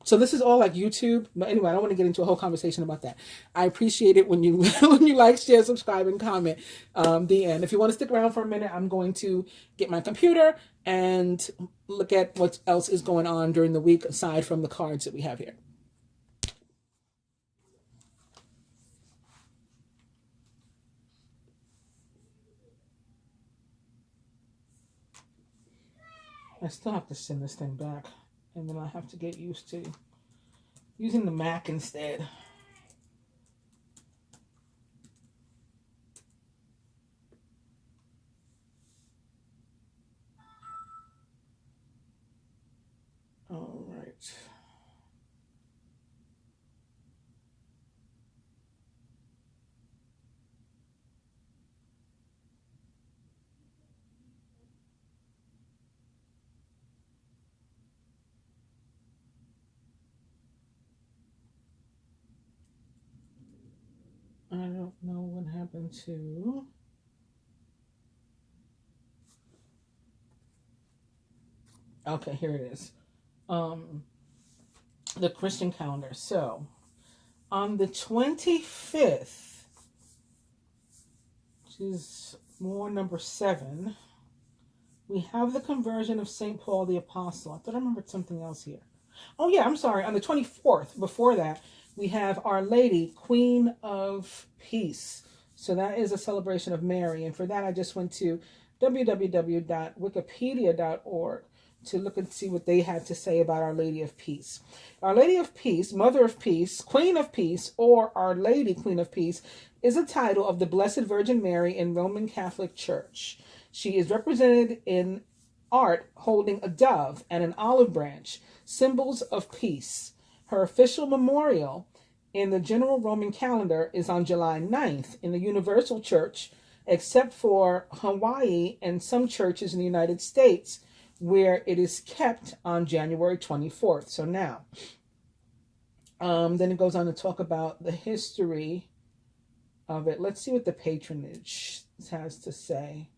S1: So this is all like YouTube. But anyway, I don't want to get into a whole conversation about that. I appreciate it when you when you like, share, subscribe, and comment. The end. If you want to stick around for a minute, I'm going to get my computer and look at what else is going on during the week aside from the cards that we have here. I still have to send this thing back, and then I have to get used to using the Mac instead. All right. I don't know what happened to... Okay, here it is. The Christian calendar. So, On the 25th, which is more number 7, we have the conversion of St. Paul the Apostle. I thought I remembered something else here. Oh yeah, I'm sorry. On the 24th, before that, we have Our Lady, Queen of Peace. So that is a celebration of Mary. And for that, I just went to www.wikipedia.org to look and see what they had to say about Our Lady of Peace. Our Lady of Peace, Mother of Peace, Queen of Peace, or Our Lady, Queen of Peace, is a title of the Blessed Virgin Mary in Roman Catholic Church. She is represented in art holding a dove and an olive branch, symbols of peace. Her official memorial in the general Roman calendar is on July 9th in the Universal Church, except for Hawaii and some churches in the United States, where it is kept on January 24th. So now, then it goes on to talk about the history of it. Let's see what the patronage has to say.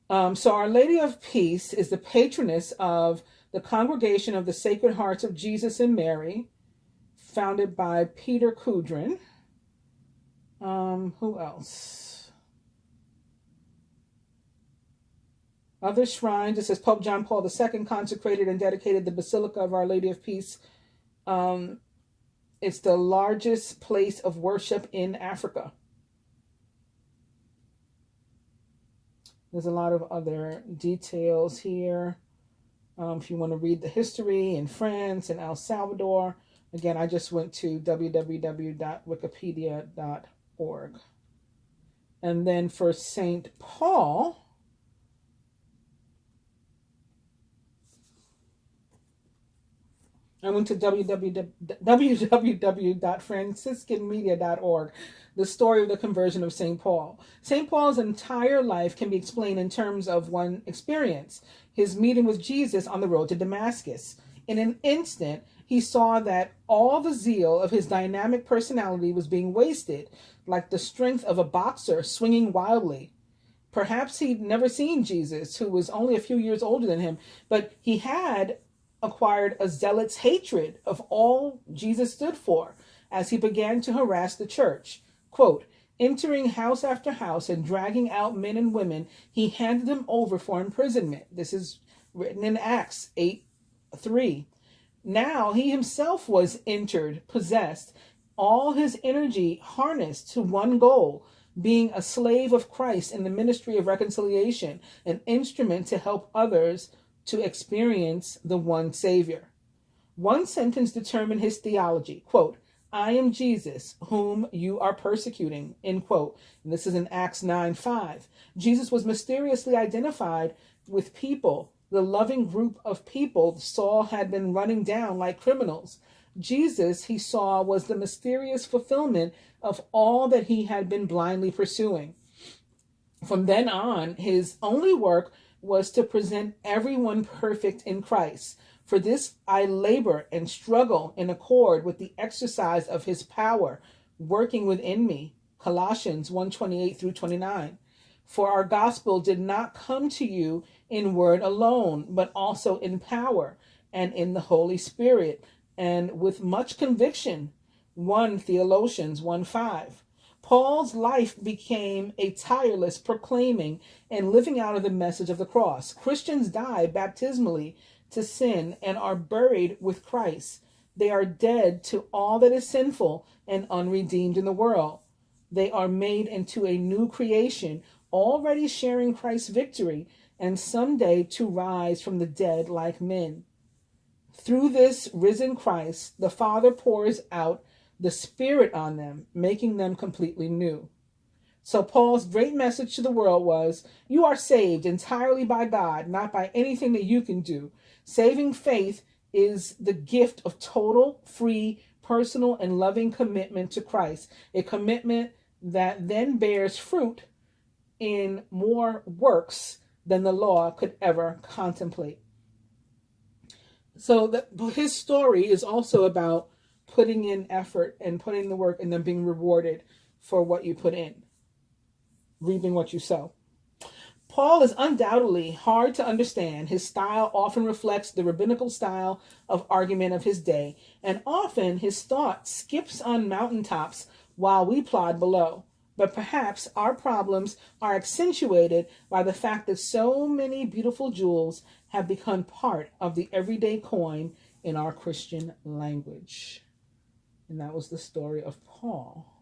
S1: So Our Lady of Peace is the patroness of the Congregation of the Sacred Hearts of Jesus and Mary, founded by Peter Kudrin. Who else? Other shrines, it says Pope John Paul II consecrated and dedicated the Basilica of Our Lady of Peace. It's the largest place of worship in Africa. There's a lot of other details here. If you want to read the history in France and El Salvador, again, I just went to www.wikipedia.org. And then for St. Paul, I went to www.franciscanmedia.org. The story of the conversion of St. Paul. St. Paul's entire life can be explained in terms of one experience, his meeting with Jesus on the road to Damascus. In an instant, he saw that all the zeal of his dynamic personality was being wasted, like the strength of a boxer swinging wildly. Perhaps he'd never seen Jesus, who was only a few years older than him, but he had acquired a zealot's hatred of all Jesus stood for as he began to harass the church. Quote, entering house after house and dragging out men and women, he handed them over for imprisonment. This is written in Acts 8:3. Now he himself was entered, possessed, all his energy harnessed to one goal, being a slave of Christ in the ministry of reconciliation, an instrument to help others to experience the one Savior. One sentence determined his theology. Quote, I am Jesus, whom you are persecuting, end quote. And this is in Acts 9:5. Jesus was mysteriously identified with people, the loving group of people Saul had been running down like criminals. Jesus, he saw, was the mysterious fulfillment of all that he had been blindly pursuing. From then on, his only work was to present everyone perfect in Christ. For this I labor and struggle in accord with the exercise of his power working within me. Colossians 1:28-29. For our gospel did not come to you in word alone, but also in power and in the Holy Spirit, and with much conviction. 1 Thessalonians 1:5. Paul's life became a tireless proclaiming and living out of the message of the cross. Christians die baptismally to sin and are buried with Christ. They are dead to all that is sinful and unredeemed in the world. They are made into a new creation, already sharing Christ's victory, and someday to rise from the dead like men. Through this risen Christ, the Father pours out the Spirit on them, making them completely new. So Paul's great message to the world was, you are saved entirely by God, not by anything that you can do. Saving faith is the gift of total, free, personal, and loving commitment to Christ, a commitment that then bears fruit in more works than the law could ever contemplate. So his story is also about putting in effort and putting the work and then being rewarded for what you put in, reaping what you sow. Paul is undoubtedly hard to understand. His style often reflects the rabbinical style of argument of his day, and often his thought skips on mountaintops while we plod below. But perhaps our problems are accentuated by the fact that so many beautiful jewels have become part of the everyday coin in our Christian language. And that was the story of Paul.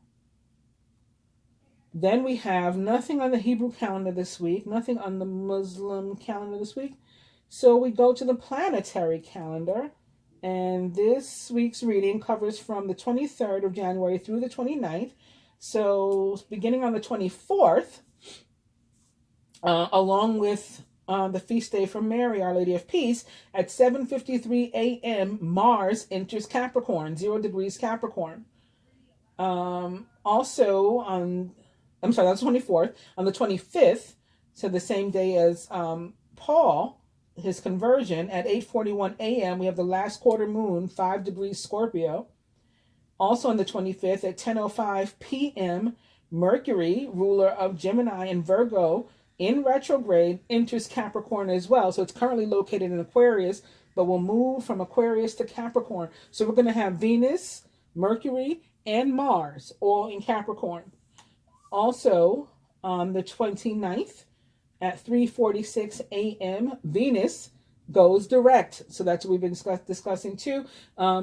S1: Then we have nothing on the Hebrew calendar this week, nothing on the Muslim calendar this week. So we go to the planetary calendar, and this week's reading covers from the 23rd of January through the 29th. So beginning on the 24th, along with the feast day for Mary, Our Lady of Peace, at 7:53 a.m., Mars enters Capricorn, 0 degrees Capricorn. Also on... I'm sorry, that's the 24th. On the 25th, so the same day as Paul, his conversion, at 8:41 a.m., we have the last quarter moon, 5 degrees Scorpio. Also on the 25th at 10:05 p.m., Mercury, ruler of Gemini and Virgo, in retrograde, enters Capricorn as well. So it's currently located in Aquarius, but will move from Aquarius to Capricorn. So we're going to have Venus, Mercury, and Mars all in Capricorn. Also, on the 29th at 3:46 a.m., Venus goes direct. So that's what we've been discussing too.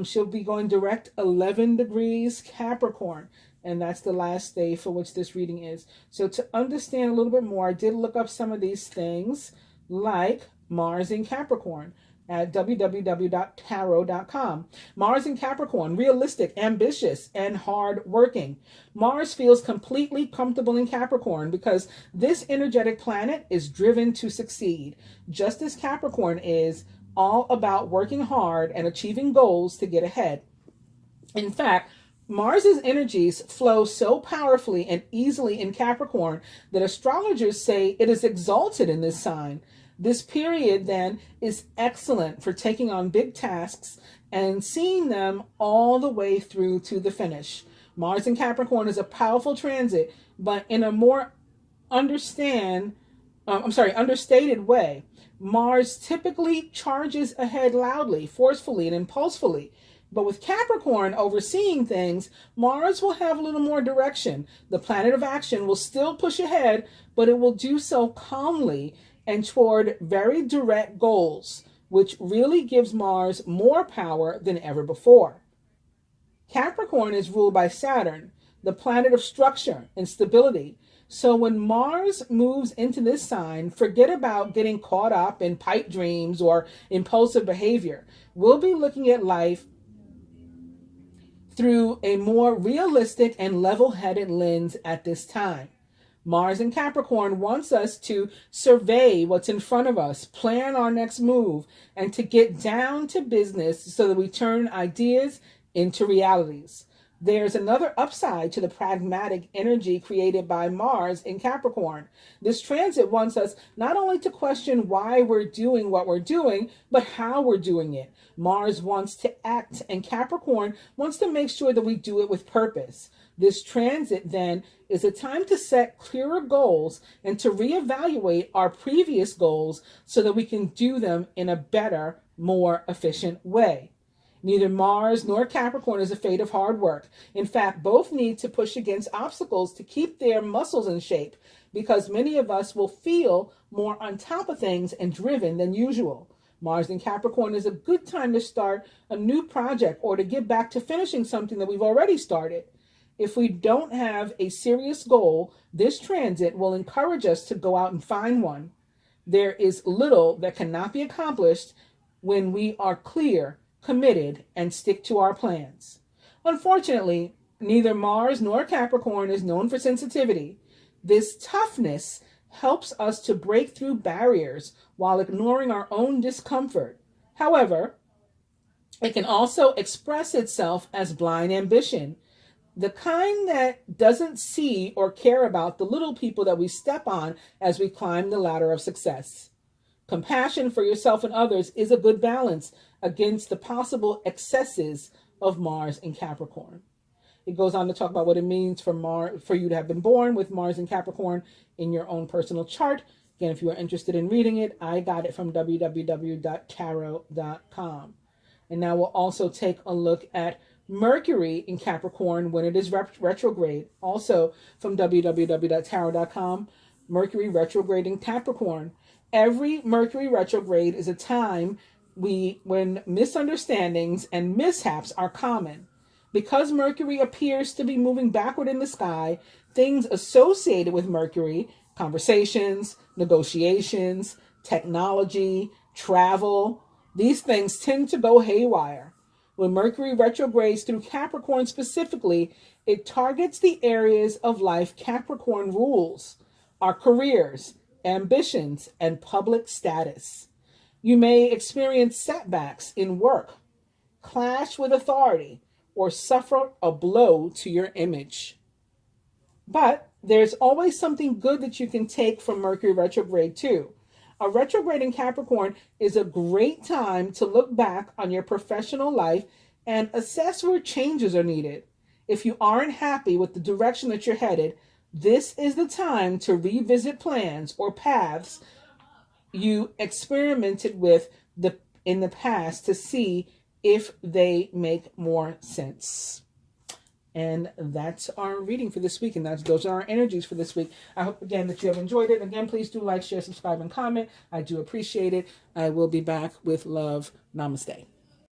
S1: She'll be going direct 11 degrees Capricorn. And that's the last day for which this reading is. So to understand a little bit more, I did look up some of these things, like Mars in Capricorn at www.tarot.com. Mars in Capricorn, realistic, ambitious, and hard-working. Mars feels completely comfortable in Capricorn because this energetic planet is driven to succeed, just as Capricorn is all about working hard and achieving goals to get ahead. In fact, Mars's energies flow so powerfully and easily in Capricorn that astrologers say it is exalted in this sign. This period, then, is excellent for taking on big tasks and seeing them all the way through to the finish. Mars in Capricorn is a powerful transit, but in a more understated way. Mars typically charges ahead loudly, forcefully, and impulsively. But with Capricorn overseeing things, Mars will have a little more direction. The planet of action will still push ahead, but it will do so calmly and toward very direct goals, which really gives Mars more power than ever before. Capricorn is ruled by Saturn, the planet of structure and stability. So when Mars moves into this sign, forget about getting caught up in pipe dreams or impulsive behavior. We'll be looking at life through a more realistic and level-headed lens at this time. Mars in Capricorn wants us to survey what's in front of us, plan our next move, and to get down to business so that we turn ideas into realities. There's another upside to the pragmatic energy created by Mars in Capricorn. This transit wants us not only to question why we're doing what we're doing, but how we're doing it. Mars wants to act, and Capricorn wants to make sure that we do it with purpose. This transit, then, is a time to set clearer goals and to reevaluate our previous goals so that we can do them in a better, more efficient way. Neither Mars nor Capricorn is afraid of hard work. In fact, both need to push against obstacles to keep their muscles in shape, because many of us will feel more on top of things and driven than usual. Mars in Capricorn is a good time to start a new project or to get back to finishing something that we've already started. If we don't have a serious goal, this transit will encourage us to go out and find one. There is little that cannot be accomplished when we are clear, committed, and stick to our plans. Unfortunately, neither Mars nor Capricorn is known for sensitivity. This toughness helps us to break through barriers while ignoring our own discomfort. However, it can also express itself as blind ambition, the kind that doesn't see or care about the little people that we step on as we climb the ladder of success. Compassion for yourself and others is a good balance against the possible excesses of Mars in Capricorn. It goes on to talk about what it means for you to have been born with Mars in Capricorn in your own personal chart. Again, if you are interested in reading it, I got it from www.tarot.com. And now we'll also take a look at Mercury in Capricorn when it is retrograde, also from www.tarot.com. Mercury retrograding Capricorn. Every Mercury retrograde is a time when misunderstandings and mishaps are common. Because Mercury appears to be moving backward in the sky, things associated with Mercury, conversations, negotiations, technology, travel, these things tend to go haywire. When Mercury retrogrades through Capricorn specifically, it targets the areas of life Capricorn rules, our careers, ambitions, and public status. You may experience setbacks in work, clash with authority, or suffer a blow to your image. But there's always something good that you can take from Mercury retrograde too. A retrograde in Capricorn is a great time to look back on your professional life and assess where changes are needed. If you aren't happy with the direction that you're headed, this is the time to revisit plans or paths you experimented with in the past to see if they make more sense. And that's our reading for this week. And those are our energies for this week. I hope, again, that you have enjoyed it. Again, please do like, share, subscribe, and comment. I do appreciate it. I will be back with love. Namaste.